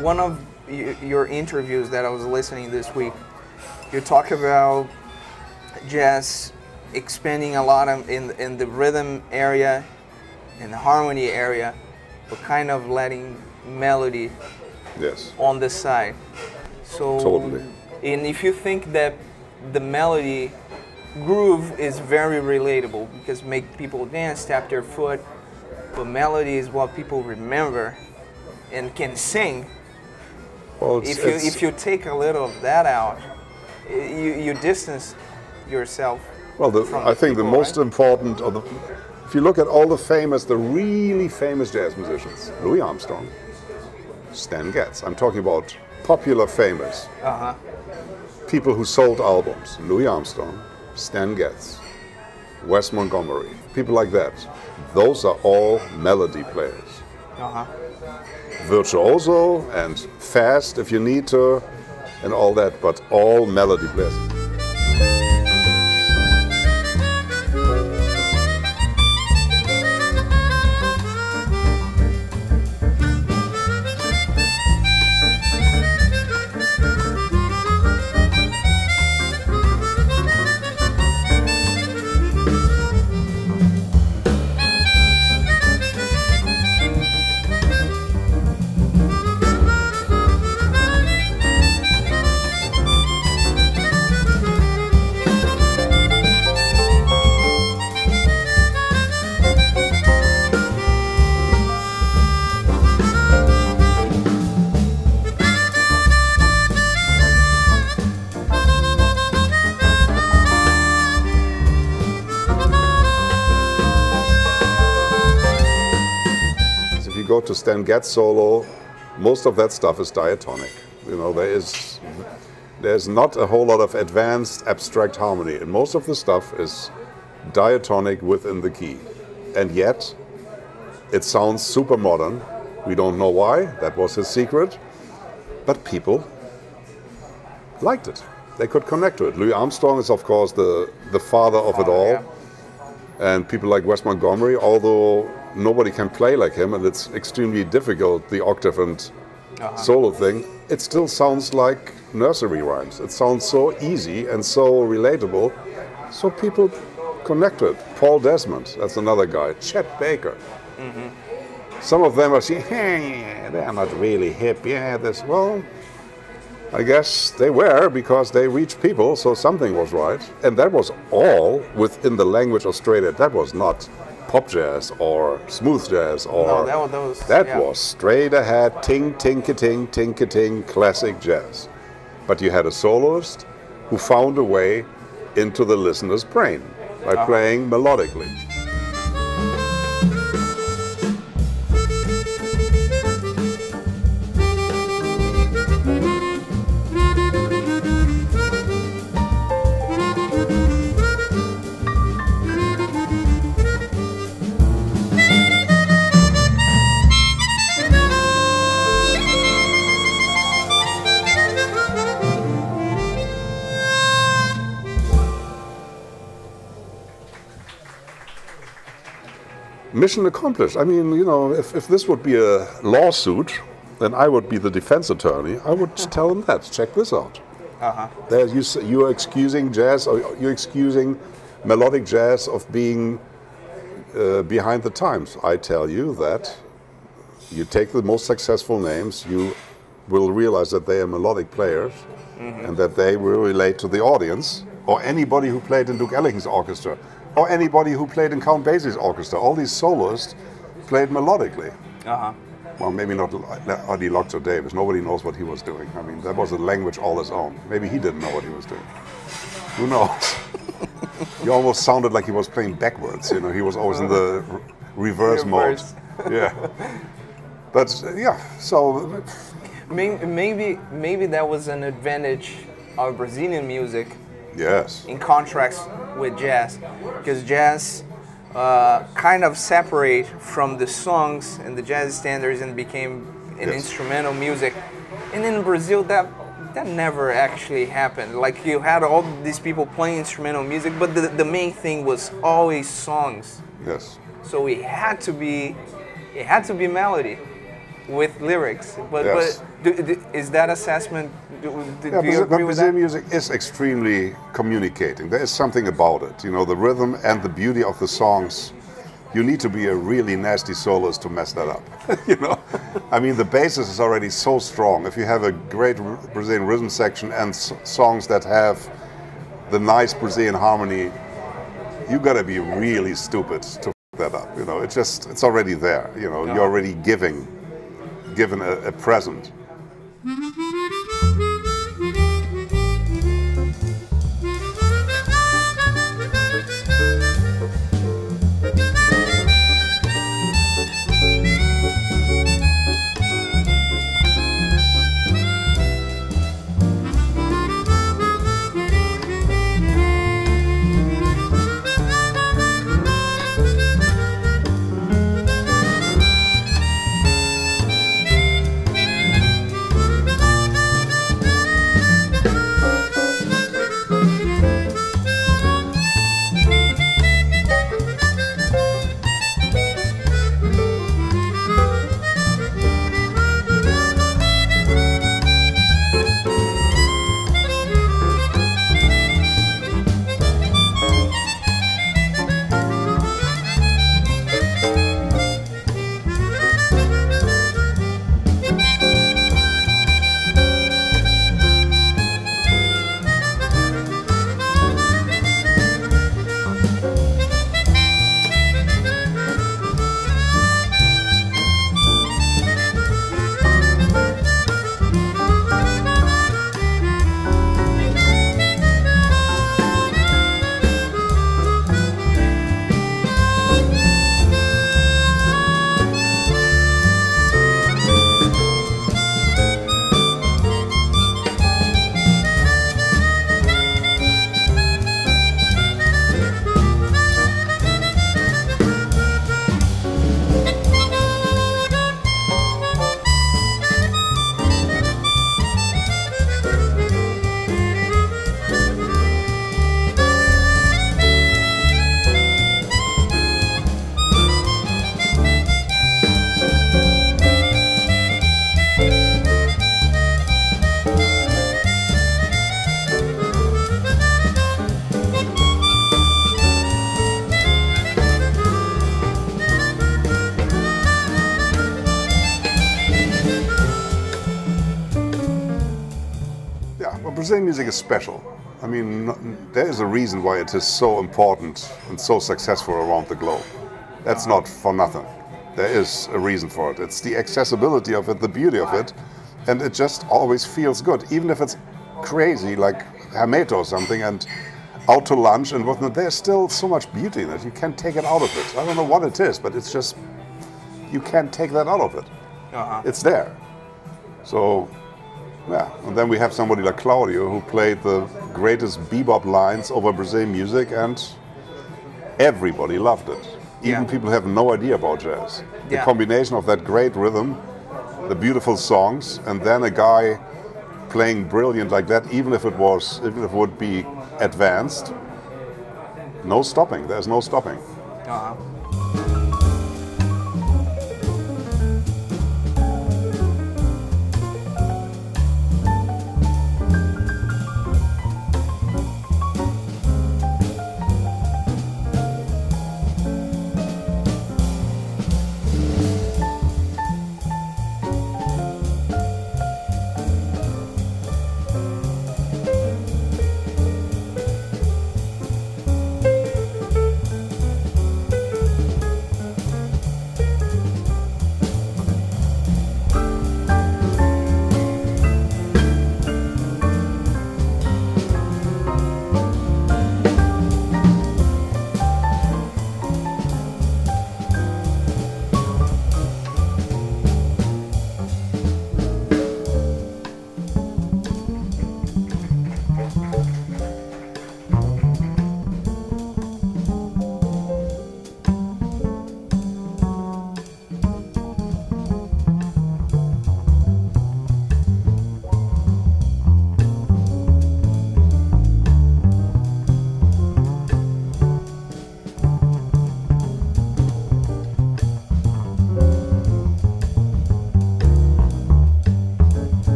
one of your interviews that I was listening this week, you talk about jazz expanding a lot in the rhythm area, in the harmony area, but kind of letting melody on the side. So totally. And if you think that the melody groove is very relatable because make people dance, tap their foot, but melody is what people remember and can sing. Well, if you take a little of that out, you distance yourself. Well, I think the most important, if you look at all the really famous jazz musicians, Louis Armstrong, Stan Getz. I'm talking about popular, famous people who sold albums. Louis Armstrong, Stan Getz, Wes Montgomery, people like that. Those are all melody players. Virtuoso and fast if you need to, and all that, but all melody players. Go to Stan Getz solo, most of that stuff is diatonic. You know, there's not a whole lot of advanced abstract harmony, and most of the stuff is diatonic within the key. And yet, it sounds super modern. We don't know why, that was his secret, but people liked it. They could connect to it. Louis Armstrong is, of course, the father of it all. Yeah. And people like Wes Montgomery, although nobody can play like him and it's extremely difficult, the octave and solo thing, it still sounds like nursery rhymes. It sounds so easy and so relatable, so people connect to it. Paul Desmond, that's another guy. Chet Baker. Some of them are saying, hey, they're not really hip. Yeah, well, I guess they were because they reached people, so something was right. And that was all within the language of straight edge. That was not pop jazz or smooth jazz or that was straight ahead, ting, ting-ka-ting, ting-ka-ting, classic jazz. But you had a soloist who found a way into the listener's brain by playing melodically. Mission accomplished. I mean, you know, if this would be a lawsuit, then I would be the defense attorney. I would tell them that. Check this out. There you are excusing jazz, or you're excusing melodic jazz of being behind the times. I tell you that you take the most successful names, you will realize that they are melodic players and that they will relate to the audience, or anybody who played in Duke Ellington's orchestra, or anybody who played in Count Basie's orchestra. All these soloists played melodically. Well, maybe not Adi Loxo Davis. Nobody knows what he was doing. I mean, that was a language all his own. Maybe he didn't know what he was doing. Who knows? He almost sounded like he was playing backwards. You know, he was always in the reverse mode. Yeah. But yeah, so maybe that was an advantage of Brazilian music. Yes. In contrast with jazz, because jazz kind of separate from the songs and the jazz standards and became an instrumental music. And in Brazil, that never actually happened. Like, you had all these people playing instrumental music, but the main thing was always songs. Yes. So it had to be melody. with lyrics. But, Yes. Is that assessment? Do Yeah, you agree with Brazilian that? music is extremely communicating. There is something about it. You know, the rhythm and the beauty of the songs. You need to be a really nasty soloist to mess that up. You know, I mean, the basis is already so strong. If you have a great Brazilian rhythm section and songs that have the nice Brazilian harmony, you got to be really stupid to f that up. You know, it's already there. You know, you're already given a present. Brazilian music is special. I mean, there is a reason why it is so important and so successful around the globe. That's not for nothing. There is a reason for it. It's the accessibility of it, the beauty of it, and it just always feels good. Even if it's crazy, like Hermeto or something, and out to lunch and whatnot, there's still so much beauty in it. You can't take it out of it. I don't know what it is, but it's just, you can't take that out of it. It's there. So, yeah, and then we have somebody like Claudio who played the greatest bebop lines over Brazilian music, and everybody loved it. Even people who have no idea about jazz. The combination of that great rhythm, the beautiful songs, and then a guy playing brilliant like that, even if it would be advanced, no stopping. There's no stopping.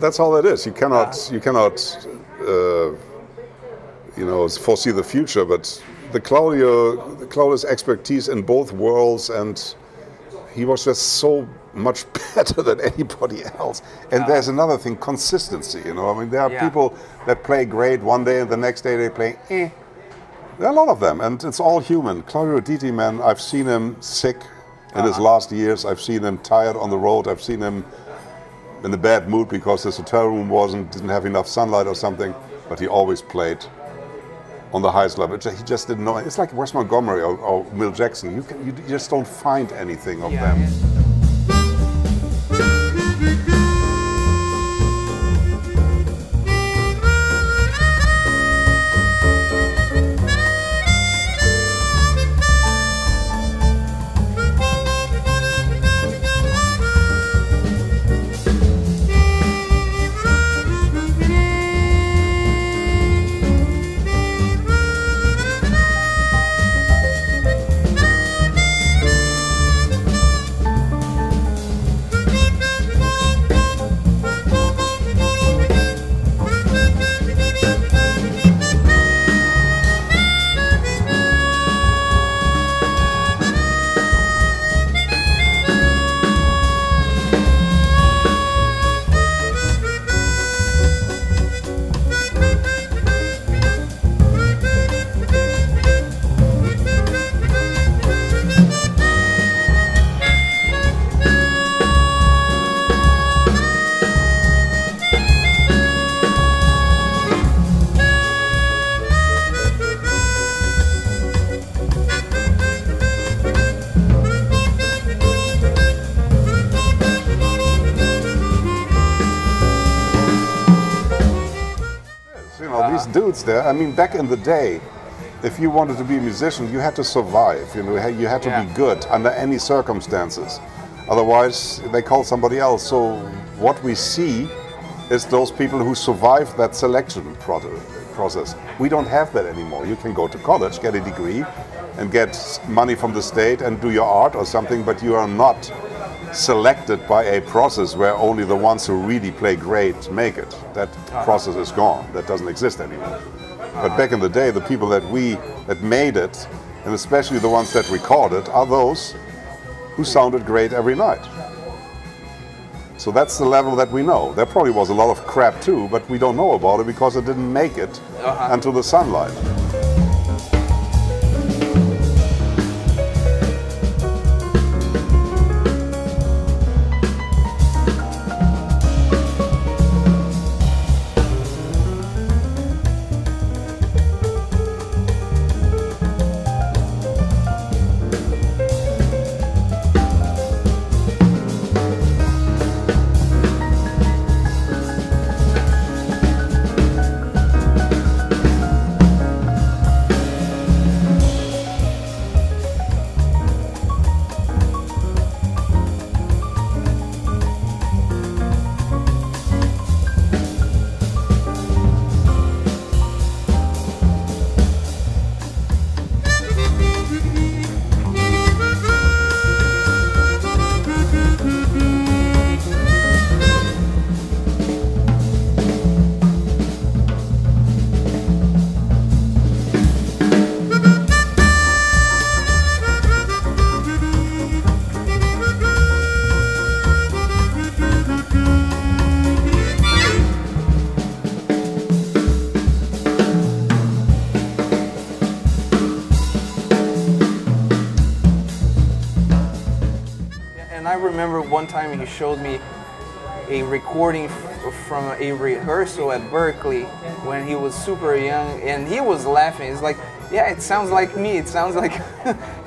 that's all it is. You cannot you know, foresee the future, but Claudio's expertise in both worlds, and he was just so much better than anybody else. And there's another thing, consistency, you know. I mean, there are people that play great one day and the next day they play eh. There are a lot of them, and it's all human. Claudio Ditti, man, I've seen him sick in his last years. I've seen him tired on the road. I've seen him in a bad mood because his hotel room didn't have enough sunlight or something, but he always played on the highest level. He just didn't know. It's like Wes Montgomery or Mill Jackson. You just don't find anything of them. Dudes there. I mean, back in the day, if you wanted to be a musician, you had to survive. You know, you had to be good under any circumstances. Otherwise, they call somebody else. So what we see is those people who survive that selection process. We don't have that anymore. You can go to college, get a degree, and get money from the state and do your art or something, but you are not selected by a process where only the ones who really play great make it. That process is gone. That doesn't exist anymore. But back in the day, the people that made it, and especially the ones that recorded, are those who sounded great every night. So that's the level that we know. There probably was a lot of crap too, but we don't know about it because it didn't make it until the sunlight. I remember one time he showed me a recording from a rehearsal at Berkeley when he was super young, and he was laughing. It's like, yeah, it sounds like me. It sounds like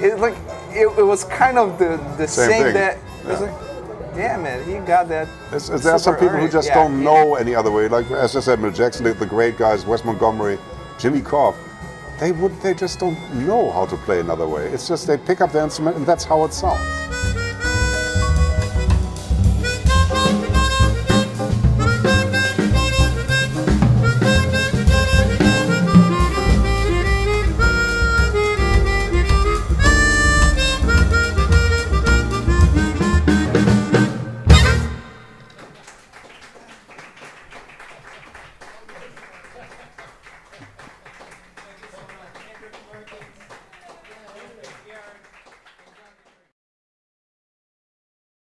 it was kind of the same thing. That yeah. It's like, yeah, man, he got that. There are some people who just don't know any other way. Like as I said, Mill Jackson, the great guys, Wes Montgomery, Jimmy Cobb. They just don't know how to play another way. It's just they pick up the instrument and that's how it sounds.